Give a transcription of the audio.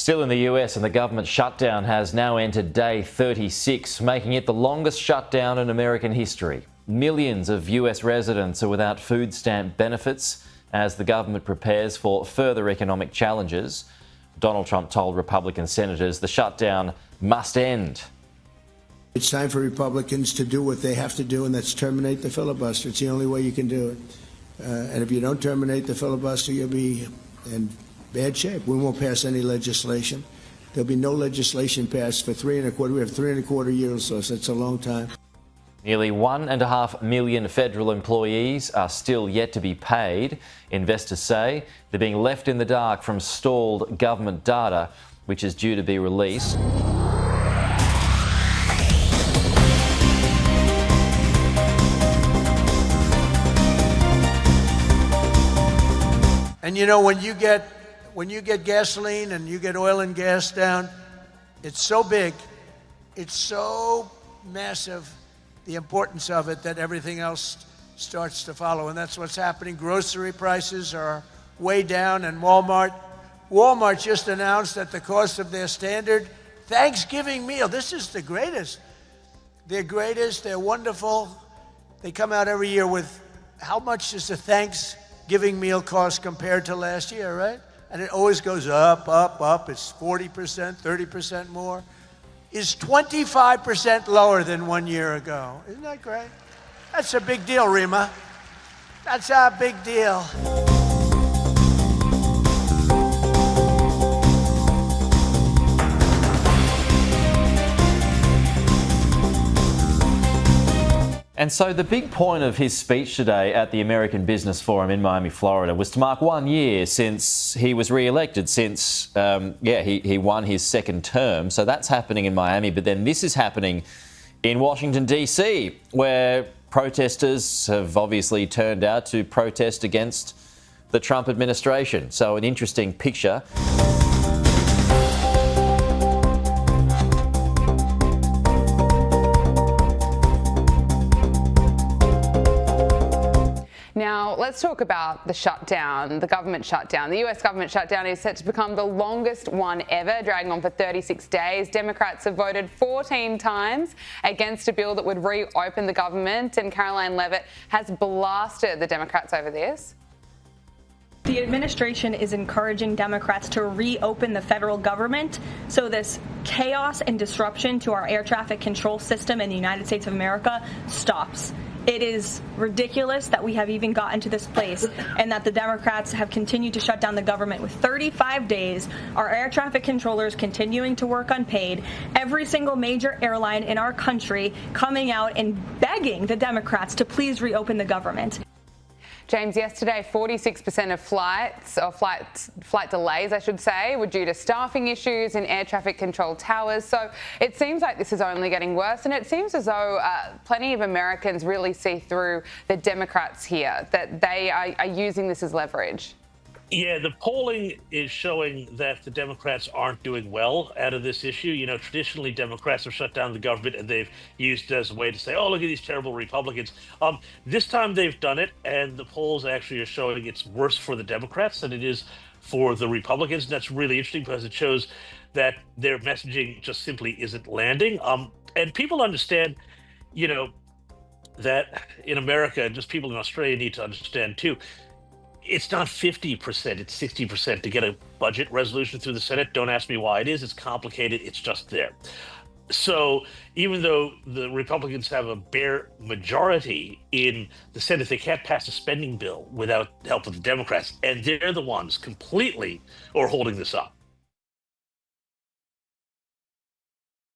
Still in the US, and the government shutdown has now entered day 36, making it the longest shutdown in American history. Millions of US residents are without food stamp benefits as the government prepares for further economic challenges. Donald Trump told Republican senators the shutdown must end. It's time for Republicans to do what they have to do, and that's terminate the filibuster. It's the only way you can do it. And if you don't terminate the filibuster, you'll be in bad shape. We won't pass any legislation. There'll be no legislation passed for 3.25. We have 3.25 years, so that's a long time. Nearly 1.5 million federal employees are still yet to be paid. Investors say they're being left in the dark from stalled government data, which is due to be released. And you know, when you get gasoline and you get oil and gas down, it's so big, it's so massive, the importance of it, that everything else starts to follow. And that's what's happening. Grocery prices are way down, and Walmart just announced that the cost of their standard Thanksgiving meal, this is the greatest. They're greatest, they're wonderful. They come out every year with how much does a Thanksgiving meal cost compared to last year, right? And it always goes up, up, up. It's 40%, 30% more. Is 25% lower than 1 year ago. Isn't that great? That's a big deal, Rima. That's a big deal. And so the big point of his speech today at the American Business Forum in Miami, Florida, was to mark 1 year since he was re-elected, since he won his second term. So that's happening in Miami. But then this is happening in Washington, D.C., where protesters have obviously turned out to protest against the Trump administration. So an interesting picture. Now, let's talk about the shutdown, the government shutdown. The US government shutdown is set to become the longest one ever, dragging on for 36 days. Democrats have voted 14 times against a bill that would reopen the government, and Caroline Levitt has blasted the Democrats over this. The administration is encouraging Democrats to reopen the federal government so this chaos and disruption to our air traffic control system in the United States of America stops. It is ridiculous that we have even gotten to this place and that the Democrats have continued to shut down the government with 35 days, our air traffic controllers continuing to work unpaid, every single major airline in our country coming out and begging the Democrats to please reopen the government. James, yesterday 46% of flight delays, I should say, were due to staffing issues in air traffic control towers. So it seems like this is only getting worse, and it seems as though plenty of Americans really see through the Democrats here, that they are using this as leverage. Yeah, the polling is showing that the Democrats aren't doing well out of this issue. You know, traditionally Democrats have shut down the government and they've used it as a way to say, oh, look at these terrible Republicans. This time they've done it, and the polls actually are showing it's worse for the Democrats than it is for the Republicans. And that's really interesting because it shows that their messaging just simply isn't landing. And people understand, you know, that in America, and just people in Australia need to understand too, it's not 50%, it's 60% to get a budget resolution through the Senate. Don't ask me why it is. It's complicated. It's just there. So even though the Republicans have a bare majority in the Senate, they can't pass a spending bill without help of the Democrats. And they're the ones completely holding this up.